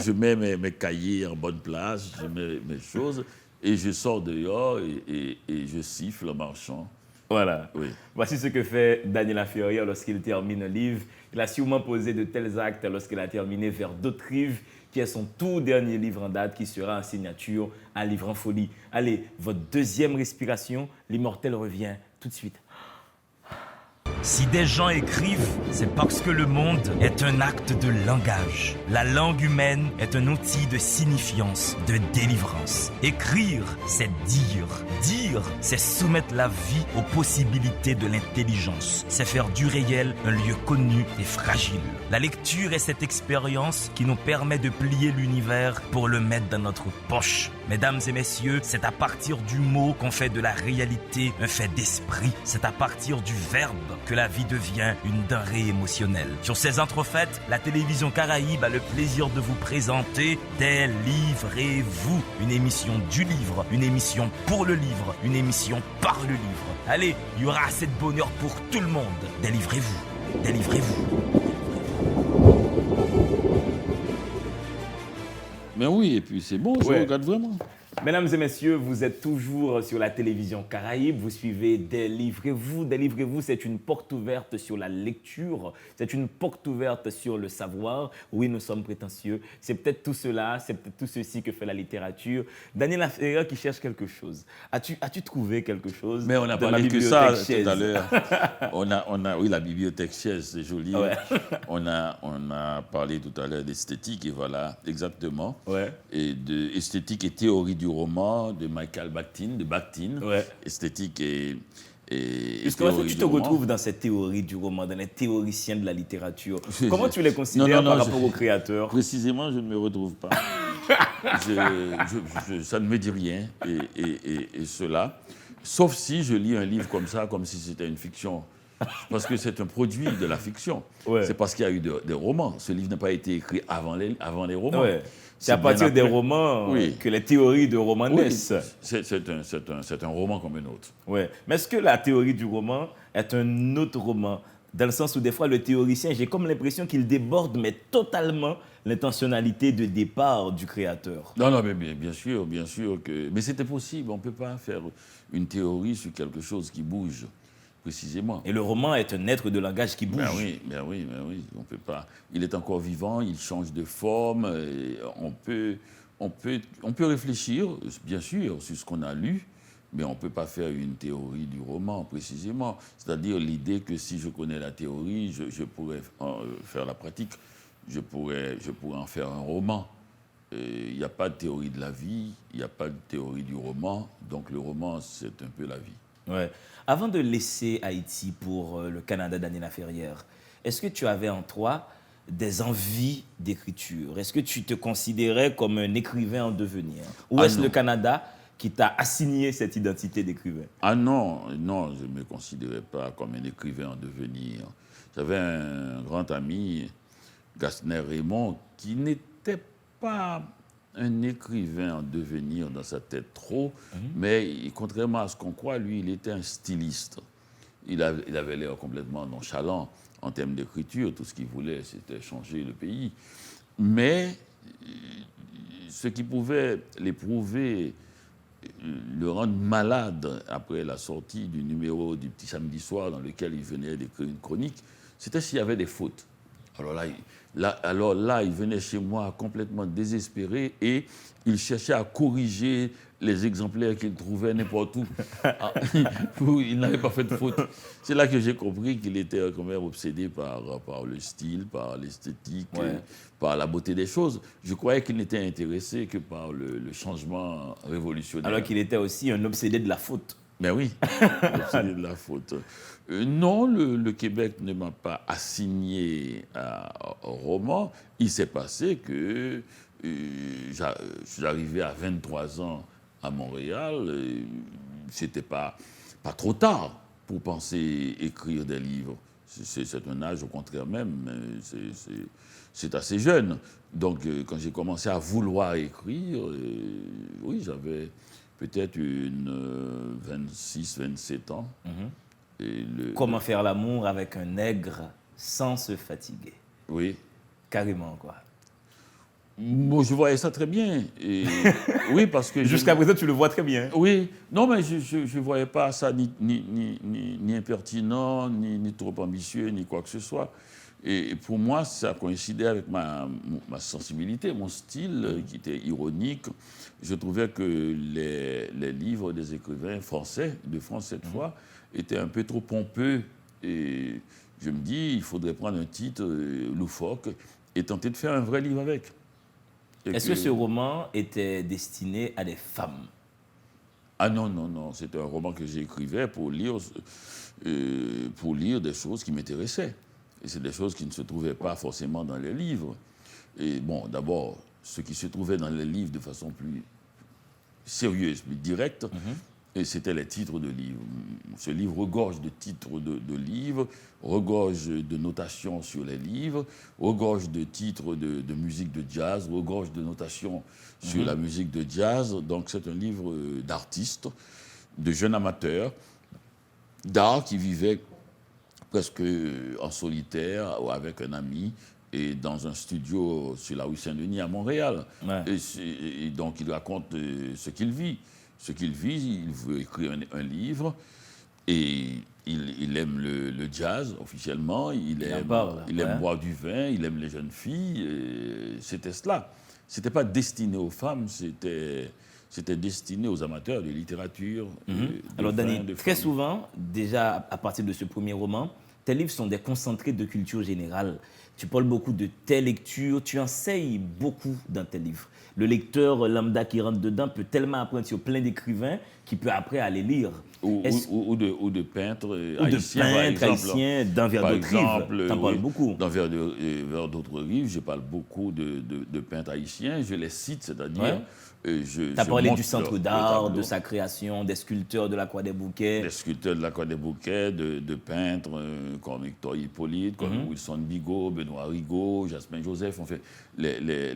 je mets mes cahiers en bonne place, je mets mes choses, et je sors dehors et je siffle en marchant. Voilà. Oui. Voici ce que fait Dany Laferrière lorsqu'il termine un livre. Il a sûrement posé de tels actes lorsqu'il a terminé Vers d'autres rives, qui est son tout dernier livre en date, qui sera en signature à Livre en folie. Allez, votre deuxième respiration, l'immortel revient tout de suite. Si des gens écrivent, c'est parce que le monde est un acte de langage. La langue humaine est un outil de signifiance, de délivrance. Écrire, c'est dire. Dire, c'est soumettre la vie aux possibilités de l'intelligence. C'est faire du réel un lieu connu et fragile. La lecture est cette expérience qui nous permet de plier l'univers pour le mettre dans notre poche. Mesdames et messieurs, c'est à partir du mot qu'on fait de la réalité un fait d'esprit. C'est à partir du verbe que la vie devient une denrée émotionnelle. Sur ces entrefaites, la télévision Caraïbe a le plaisir de vous présenter Délivrez-vous, une émission du livre, une émission pour le livre, une émission par le livre. Allez, il y aura assez de bonheur pour tout le monde. Délivrez-vous, délivrez-vous. Mais oui, et puis c'est bon, je regarde vraiment. Mesdames et messieurs, vous êtes toujours sur la télévision Caraïbe, vous suivez Délivrez-vous. Délivrez-vous, c'est une porte ouverte sur la lecture, c'est une porte ouverte sur le savoir. Oui, nous sommes prétentieux. C'est peut-être tout cela, c'est peut-être tout ceci que fait la littérature. Daniel Ferrier qui cherche quelque chose. As-tu trouvé quelque chose? Mais on a parlé que ça tout à l'heure. Oui, la bibliothèque chaise, c'est joli. Ouais. On a parlé tout à l'heure d'esthétique, et voilà, exactement. Ouais. Et d'esthétique et théorie du roman de Michael Bakhtin, ouais. Esthétique et Justement, est-ce que tu te retrouves dans cette théorie du roman, dans les théoriciens de la littérature? Comment tu les considères par rapport aux créateurs? Précisément, je ne me retrouve pas. Ça ne me dit rien, et cela, sauf si je lis un livre comme ça, comme si c'était une fiction. Parce que c'est un produit de la fiction. Ouais. C'est parce qu'il y a eu des romans. Ce livre n'a pas été écrit avant les romans. Ouais. C'est à partir des romans que les théories de romans naissent. C'est un roman comme un autre. Ouais. Mais est-ce que la théorie du roman est un autre roman? Dans le sens où des fois, le théoricien, j'ai comme l'impression qu'il déborde, mais totalement, l'intentionnalité de départ du créateur. Non, mais bien sûr que... Mais c'était possible. On ne peut pas faire une théorie sur quelque chose qui bouge. Précisément. Et le roman est un être de langage qui bouge. Ben oui, on peut pas. Il est encore vivant, il change de forme. Et on peut réfléchir, bien sûr, sur ce qu'on a lu, mais on ne peut pas faire une théorie du roman, précisément. C'est-à-dire l'idée que si je connais la théorie, je pourrais faire la pratique, je pourrais en faire un roman. Il n'y a pas de théorie de la vie, il n'y a pas de théorie du roman, donc le roman, c'est un peu la vie. Ouais. Avant de laisser Haïti pour le Canada, Daniel Ferrier, est-ce que tu avais en toi des envies d'écriture? Est-ce que tu te considérais comme un écrivain en devenir? Ou est-ce le Canada qui t'a assigné cette identité d'écrivain? Ah non, je ne me considérais pas comme un écrivain en devenir. J'avais un grand ami, Gastner Raymond, qui n'était pas un écrivain en devenir dans sa tête trop, mais contrairement à ce qu'on croit, lui, il était un styliste. Il avait l'air complètement nonchalant en termes d'écriture. Tout ce qu'il voulait, c'était changer le pays. Mais ce qui pouvait l'éprouver, le rendre malade après la sortie du numéro du Petit Samedi Soir dans lequel il venait d'écrire une chronique, c'était s'il y avait des fautes. Alors là, il venait chez moi complètement désespéré et il cherchait à corriger les exemplaires qu'il trouvait n'importe où. Il n'avait pas fait de faute. C'est là que j'ai compris qu'il était quand même obsédé par le style, par l'esthétique, par la beauté des choses. Je croyais qu'il n'était intéressé que par le changement révolutionnaire. Alors qu'il était aussi un obsédé de la faute. Ben oui, l'obsédé de la faute. Non, le Québec ne m'a pas assigné au roman. Il s'est passé que je suis arrivé à 23 ans à Montréal. C'était pas trop tard pour penser écrire des livres. C'est un âge, au contraire même, c'est assez jeune. Donc, quand j'ai commencé à vouloir écrire, oui, j'avais peut-être 26, 27 ans. Comment faire l'amour avec un nègre sans se fatiguer? Oui. Carrément, quoi. Bon, je voyais ça très bien. Oui, parce que... Jusqu'à présent, tu le vois très bien. Oui. Non, mais je ne voyais pas ça ni impertinent, ni trop ambitieux, ni quoi que ce soit. Et pour moi, ça coïncidait avec ma sensibilité, mon style qui était ironique. Je trouvais que les livres des écrivains français, de France cette fois, étaient un peu trop pompeux Et je me dis, il faudrait prendre un titre loufoque et tenter de faire un vrai livre avec. Est-ce que ce roman était destiné à des femmes? Ah non, non, non, c'est un roman que j'écrivais pour lire des choses qui m'intéressaient. Et c'est des choses qui ne se trouvaient pas forcément dans les livres. Et bon, d'abord, ce qui se trouvait dans les livres de façon plus sérieuse, plus directe, et c'était les titres de livres. Ce livre regorge de titres de livres, regorge de notations sur les livres, regorge de titres de musique de jazz, regorge de notations sur la musique de jazz. Donc c'est un livre d'artistes, de jeunes amateurs, d'art qui vivaient presque en solitaire ou avec un ami et dans un studio sur la rue Saint-Denis à Montréal. Ouais. Et donc il raconte ce qu'il vit. Ce qu'il vit, il veut écrire un livre et il aime le jazz officiellement, il aime boire du vin, il aime les jeunes filles. C'était cela. C'était pas destiné aux femmes, c'était destiné aux amateurs de littérature. Alors Danny, très souvent, déjà à partir de ce premier roman, tes livres sont des concentrés de culture générale. Tu parles beaucoup de tes lectures, tu enseignes beaucoup dans tes livres. Le lecteur lambda qui rentre dedans peut tellement apprendre sur plein d'écrivains qu'il peut après aller lire. Ou de peintres haïtiens, d'envers d'autres rives. T'en parles beaucoup. D'envers d'autres rives, je parle beaucoup de peintres haïtiens. Je les cite, c'est-à-dire... Tu as parlé du Centre d'art, de sa création, des sculpteurs de la Croix des Bouquets. Des sculpteurs de la Croix des Bouquets, de peintres comme Victor Hippolyte, comme Wilson Bigot, Benoît Rigaud, Jasmin Joseph, on fait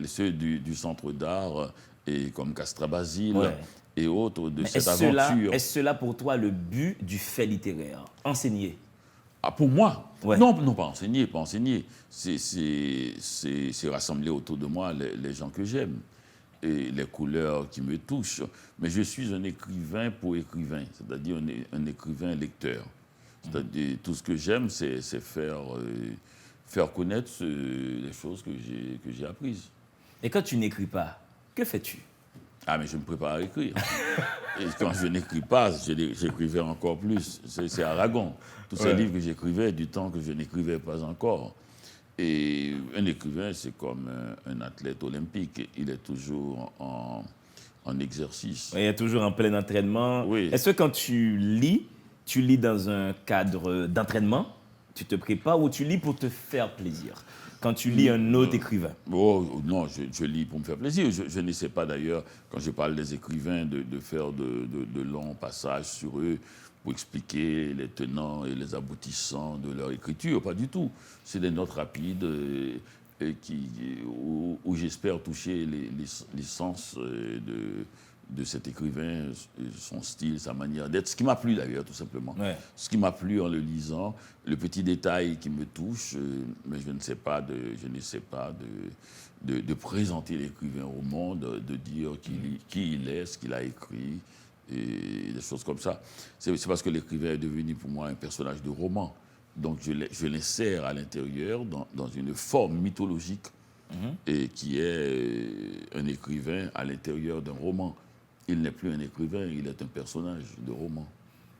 ceux du Centre d'art, et comme Castra Basile et autres de cette aventure. Est-ce cela pour toi le but du fait littéraire? Enseigner? Ah, pour moi? Ouais. Non, pas enseigner. C'est rassembler autour de moi les gens que j'aime et les couleurs qui me touchent. Mais je suis un écrivain pour écrivain, c'est-à-dire un écrivain lecteur. C'est-à-dire tout ce que j'aime, c'est faire connaître les choses que j'ai apprises. Et quand tu n'écris pas, que fais-tu? Ah, mais je me prépare à écrire. Et quand je n'écris pas, j'écrivais encore plus. C'est Aragon. Tous ces livres que j'écrivais du temps que je n'écrivais pas encore. Et un écrivain, c'est comme un athlète olympique. Il est toujours en exercice. Il est toujours en plein entraînement. Oui. Est-ce que quand tu lis dans un cadre d'entraînement, tu te prépares ou tu lis pour te faire plaisir? Quand tu lis un autre écrivain? Oh, non, je lis pour me faire plaisir. Je n'essaie pas d'ailleurs, quand je parle des écrivains, de faire de longs passages sur eux pour expliquer les tenants et les aboutissants de leur écriture. Pas du tout. C'est des notes rapides où j'espère toucher les sens de cet écrivain, son style, sa manière d'être. Ce qui m'a plu d'ailleurs, tout simplement. Ouais. Ce qui m'a plu en le lisant, le petit détail qui me touche, mais je n'essaie pas de présenter l'écrivain au monde, de dire qui il est, ce qu'il a écrit, et des choses comme ça. C'est parce que l'écrivain est devenu pour moi un personnage de roman. Donc je l'insère à l'intérieur dans une forme mythologique et qui est un écrivain à l'intérieur d'un roman. Il n'est plus un écrivain, il est un personnage de roman.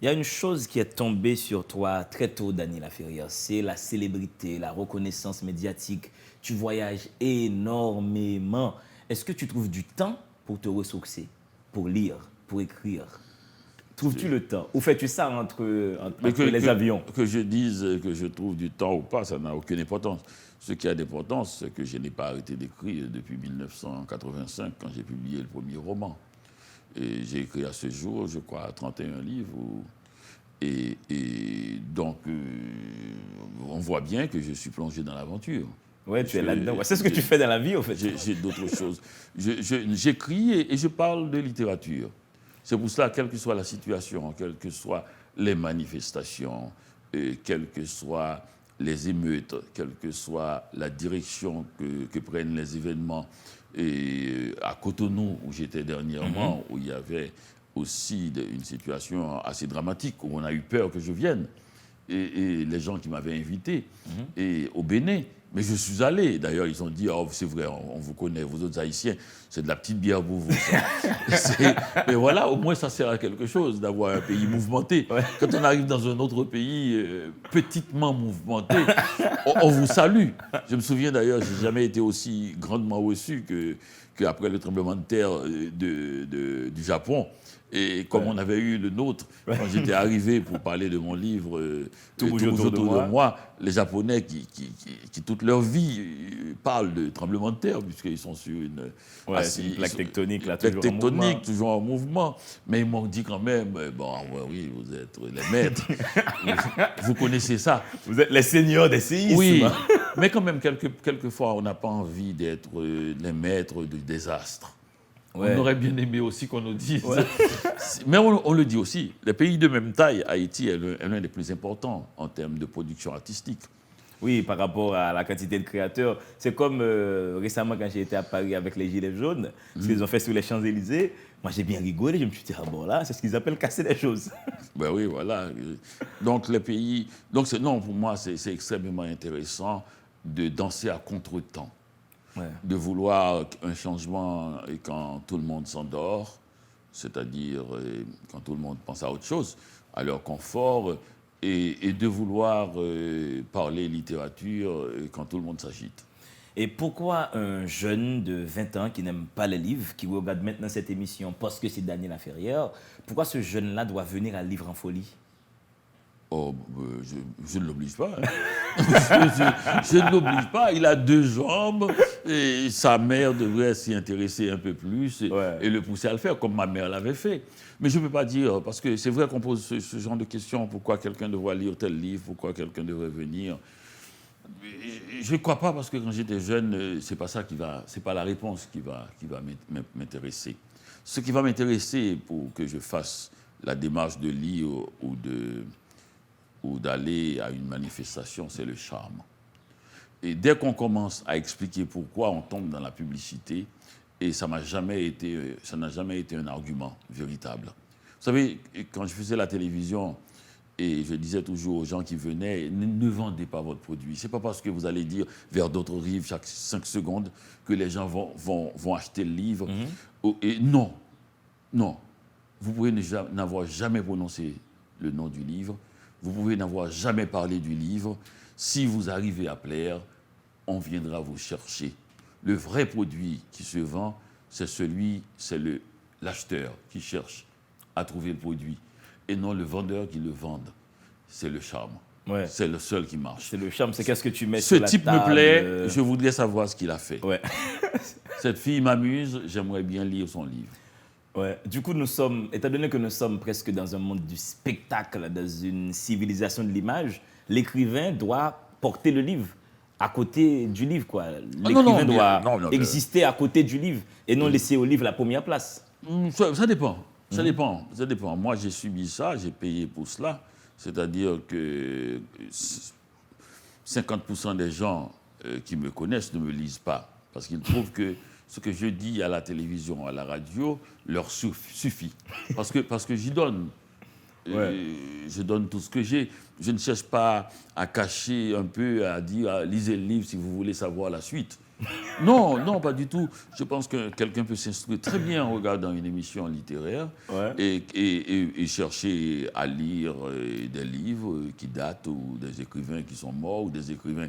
Il y a une chose qui est tombée sur toi très tôt, Danny Laferrière, c'est la célébrité, la reconnaissance médiatique. Tu voyages énormément. Est-ce que tu trouves du temps pour te ressourcer, pour lire, pour écrire? Trouves-tu le temps? Ou fais-tu ça entre les avions? Que je dise que je trouve du temps ou pas, ça n'a aucune importance. Ce qui a d'importance, c'est que je n'ai pas arrêté d'écrire depuis 1985, quand j'ai publié le premier roman. Et j'ai écrit à ce jour, je crois, 31 livres. Et donc, on voit bien que je suis plongé dans l'aventure. Oui, tu es là-dedans. C'est ce que tu fais dans la vie, en fait. J'ai d'autres choses. J'écris et je parle de littérature. C'est pour cela, quelle que soit la situation, quelles que soient les manifestations, quelles que soient les émeutes, quelle que soit la direction que prennent les événements, et à Cotonou, où j'étais dernièrement, où il y avait aussi une situation assez dramatique, où on a eu peur que je vienne, et les gens qui m'avaient invité, et au Bénin, Mais je suis allé. D'ailleurs, ils ont dit, oh, c'est vrai, on vous connaît, vous autres Haïtiens, c'est de la petite bière pour vous. Mais voilà, au moins, ça sert à quelque chose d'avoir un pays mouvementé. Ouais. Quand on arrive dans un autre pays petitement mouvementé, on vous salue. Je me souviens d'ailleurs, je n'ai jamais été aussi grandement reçu qu'après le tremblement de terre du Japon. Et comme on avait eu le nôtre, quand j'étais arrivé pour parler de mon livre Tout bouge autour de moi, les Japonais qui toute leur vie parlent de tremblement de terre, puisqu'ils sont sur une plaque tectonique, là, toujours en mouvement. Mais ils m'ont dit quand même, oui, vous êtes les maîtres, vous connaissez ça. Vous êtes les seigneurs des séismes. Oui, mais quand même, quelquefois, on n'a pas envie d'être les maîtres du désastre. Ouais. On aurait bien aimé aussi qu'on nous dise. Ouais. Mais on le dit aussi. Les pays de même taille, Haïti est l'un des plus importants en termes de production artistique. Oui, par rapport à la quantité de créateurs. C'est comme récemment quand j'ai été à Paris avec les Gilets jaunes, ce qu'ils ont fait sur les Champs-Élysées. Moi, j'ai bien rigolé. Je me suis dit, là, c'est ce qu'ils appellent casser les choses. Ben oui, voilà. Donc, les pays. Donc, non, pour moi, c'est extrêmement intéressant de danser à contre-temps. Ouais. De vouloir un changement quand tout le monde s'endort, c'est-à-dire quand tout le monde pense à autre chose, à leur confort, et de vouloir parler littérature quand tout le monde s'agite. Et pourquoi un jeune de 20 ans qui n'aime pas les livres, qui regarde maintenant cette émission parce que c'est Daniel Laferrière, pourquoi ce jeune-là doit venir à Livre en Folie ? Oh, je ne l'oblige pas. Hein. je ne l'oblige pas. Il a 2 jambes et sa mère devrait s'y intéresser un peu plus et le pousser à le faire, comme ma mère l'avait fait. Mais je ne peux pas dire, parce que c'est vrai qu'on pose ce genre de questions, pourquoi quelqu'un devrait lire tel livre, pourquoi quelqu'un devrait venir. Je ne crois pas, parce que quand j'étais jeune, c'est pas la réponse qui va m'intéresser. Ce qui va m'intéresser pour que je fasse la démarche de lire ou d'aller à une manifestation, c'est le charme. Et dès qu'on commence à expliquer pourquoi on tombe dans la publicité, et ça n'a jamais été un argument véritable. Vous savez, quand je faisais la télévision, et je disais toujours aux gens qui venaient, ne vendez pas votre produit. Ce n'est pas parce que vous allez dire vers d'autres rives chaque 5 secondes que les gens vont acheter le livre. Et non. Vous pouvez n'avoir jamais prononcé le nom du livre. Vous pouvez n'avoir jamais parlé du livre. Si vous arrivez à plaire, on viendra vous chercher. Le vrai produit qui se vend, c'est l'acheteur qui cherche à trouver le produit et non le vendeur qui le vend. C'est le charme. Ouais. C'est le seul qui marche. C'est le charme, c'est qu'est-ce que tu mets sur la table. Ce type me plaît, je voudrais savoir ce qu'il a fait. Ouais. Cette fille m'amuse, j'aimerais bien lire son livre. Ouais. Du coup, étant donné que nous sommes presque dans un monde du spectacle, dans une civilisation de l'image, l'écrivain doit porter le livre à côté du livre, quoi. L'écrivain doit exister à côté du livre et non laisser au livre la première place. Ça dépend. Ça dépend. Moi, j'ai subi ça, j'ai payé pour cela. C'est-à-dire que 50% des gens qui me connaissent ne me lisent pas parce qu'ils trouvent que ce que je dis à la télévision, à la radio, leur suffit. Parce que j'y donne. Je donne tout ce que j'ai. Je ne cherche pas à cacher un peu, à dire lisez le livre si vous voulez savoir la suite. Non, pas du tout. Je pense que quelqu'un peut s'instruire très bien en regardant une émission littéraire et chercher à lire des livres qui datent ou des écrivains qui sont morts ou des écrivains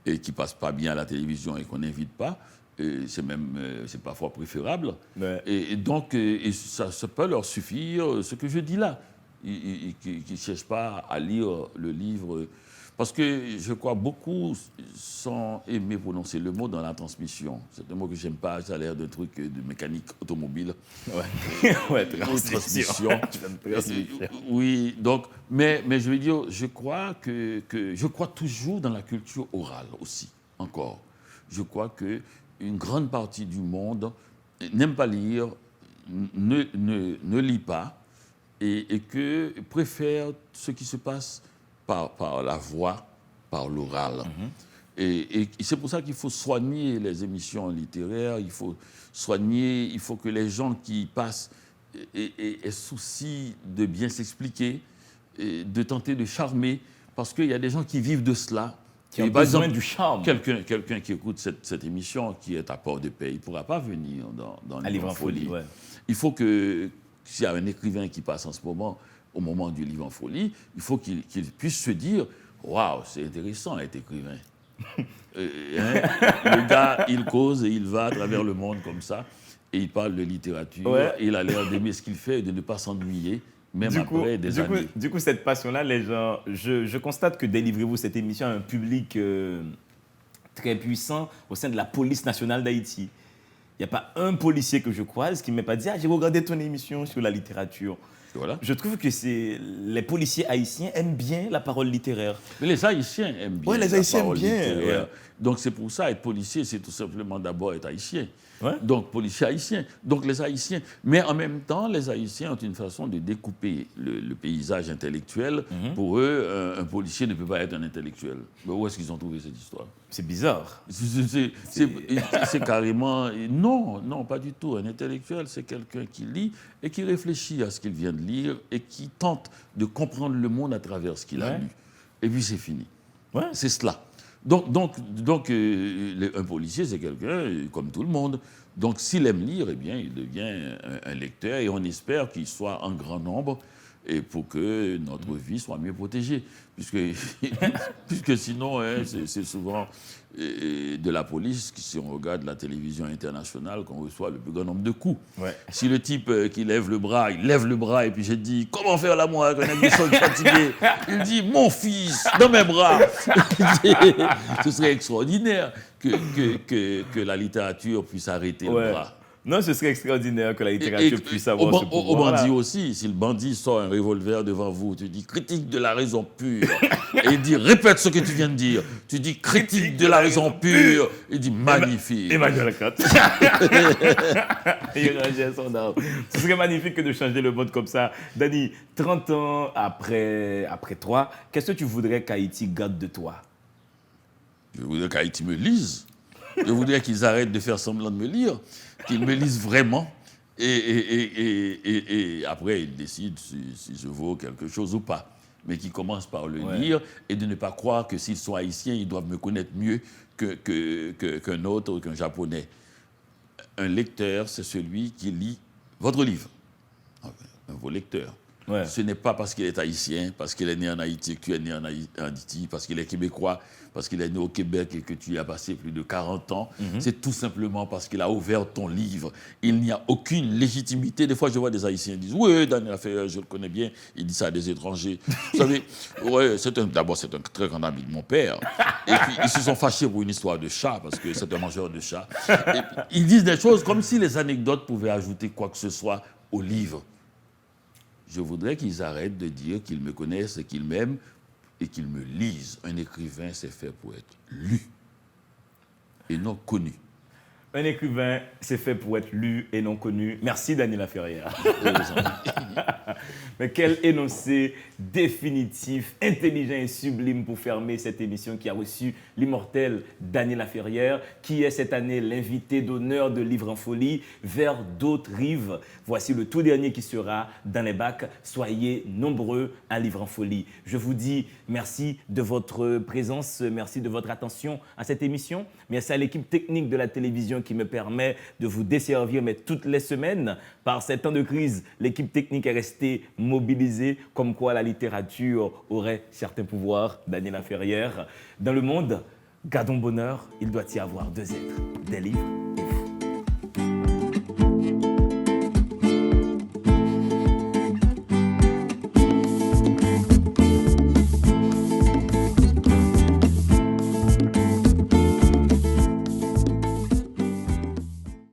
qui ne passent pas bien à la télévision et qu'on n'invite pas. C'est parfois préférable. Ouais. Et donc, ça peut leur suffire ce que je dis là. Ils ne cherchent pas à lire le livre. Parce que je crois beaucoup sans aimer prononcer le mot dans la transmission. C'est un mot que je n'aime pas, ça a l'air d'un truc de mécanique automobile. Transmission. Oui, donc, mais je veux dire, je crois je crois toujours dans la culture orale aussi, encore. Je crois qu'une grande partie du monde n'aime pas lire, ne lit pas, et que préfère ce qui se passe par la voix, par l'oral. Et c'est pour ça qu'il faut soigner les émissions littéraires, il faut que les gens qui passent aient souci de bien s'expliquer, de tenter de charmer, parce qu'il y a des gens qui vivent de cela Qui a Et par besoin exemple, du charme. Quelqu'un qui écoute cette émission, qui est à Port-de-Paix, il ne pourra pas venir dans Un livre en folie. Il faut que, s'il y a un écrivain qui passe en ce moment, au moment du livre en folie, il faut qu'il puisse se dire « Waouh, c'est intéressant d'être écrivain ». Le gars, il cause et il va à travers le monde comme ça, et il parle de littérature, Ouais. et il a l'air d'aimer ce qu'il fait et de ne pas s'ennuyer, même après des années. Du coup, cette passion-là, les gens, je constate que Délivrez-vous, cette émission, a un public très puissant au sein de la police nationale d'Haïti. Il n'y a pas un policier que je croise qui ne m'ait pas dit « Ah, j'ai regardé ton émission sur la littérature ». Voilà. Je trouve que les policiers haïtiens aiment bien la parole littéraire. Mais les Haïtiens aiment bien. Ouais, les la Haïtiens parole aiment bien, littéraire. ouais. Donc c'est pour ça, être policier, c'est tout simplement d'abord être haïtien. Ouais. Donc policier haïtien. Donc les Haïtiens. Mais en même temps, les Haïtiens ont une façon de découper le paysage intellectuel. Pour eux, un policier ne peut pas être un intellectuel. Mais où est-ce qu'ils ont trouvé cette histoire? C'est bizarre. C'est carrément... Non, pas du tout. Un intellectuel, c'est quelqu'un qui lit et qui réfléchit à ce qu'il vient de lire et qui tente de comprendre le monde à travers ce qu'il a lu. Et puis c'est fini. Ouais. C'est cela. Donc un policier, c'est quelqu'un comme tout le monde. Donc s'il aime lire, eh bien, il devient un lecteur et on espère qu'il soit en grand nombre et pour que notre vie soit mieux protégée. Puisque sinon, c'est souvent de la police, si on regarde la télévision internationale, qu'on reçoit le plus grand nombre de coups. Ouais. Si le type qui lève le bras, il lève le bras et puis j'ai dit « Comment faire l'amour avec un agresseur fatigué ?» Il dit « Mon fils, dans mes bras !» Ce serait extraordinaire que la littérature puisse arrêter le bras. Non, ce serait extraordinaire que la littérature puisse avoir ce pouvoir. Au bandit aussi, si le bandit sort un revolver devant vous, tu dis critique de la raison pure. Et il dit répète ce que tu viens de dire. Tu dis critique de la raison pure. Il dit magnifique. Emmanuel Kant. Il rangeait son arme. Ce serait magnifique que de changer le monde comme ça. Dani, 30 ans après toi, qu'est-ce que tu voudrais qu'Haïti garde de toi? Je voudrais qu'Haïti me lise. Je voudrais qu'ils arrêtent de faire semblant de me lire, qu'ils me lisent vraiment. Et après, ils décident si je vaux quelque chose ou pas. Mais qu'ils commencent par le lire et de ne pas croire que s'ils sont haïtiens, ils doivent me connaître mieux qu'un autre ou qu'un japonais. Un lecteur, c'est celui qui lit votre livre. Un vos lecteurs. Ouais. Ce n'est pas parce qu'il est haïtien, parce qu'il est né en Haïti, que tu es né en Haïti, parce qu'il est québécois, parce qu'il est né au Québec et que tu y as passé plus de 40 ans. C'est tout simplement parce qu'il a ouvert ton livre. Il n'y a aucune légitimité. Des fois, je vois des Haïtiens qui disent « Oui, Daniel Laferrière, je le connais bien. » Il dit ça à des étrangers. Vous savez, d'abord, c'est un très grand ami de mon père. Et puis, ils se sont fâchés pour une histoire de chat, parce que c'est un mangeur de chat. Et puis, ils disent des choses comme si les anecdotes pouvaient ajouter quoi que ce soit au livre. Je voudrais qu'ils arrêtent de dire qu'ils me connaissent et qu'ils m'aiment et qu'ils me lisent. Un écrivain, c'est fait pour être lu et non connu. Un écrivain, c'est fait pour être lu et non connu. Merci, Daniel Laferrière. Mais quel énoncé définitif, intelligent et sublime pour fermer cette émission qui a reçu l'immortel Daniel Laferrière, qui est cette année l'invité d'honneur de Livre en folie, Vers d'autres rives. Voici le tout dernier qui sera dans les bacs. Soyez nombreux à Livre en folie. Je vous dis merci de votre présence, merci de votre attention à cette émission. Merci à l'équipe technique de la télévision qui me permet de vous desservir, mais toutes les semaines. Par ces temps de crise, l'équipe technique est restée mobilisée, comme quoi la littérature aurait certains pouvoirs. Daniel Laferrière. Dans le monde, gardons bonheur, il doit y avoir deux êtres, des livres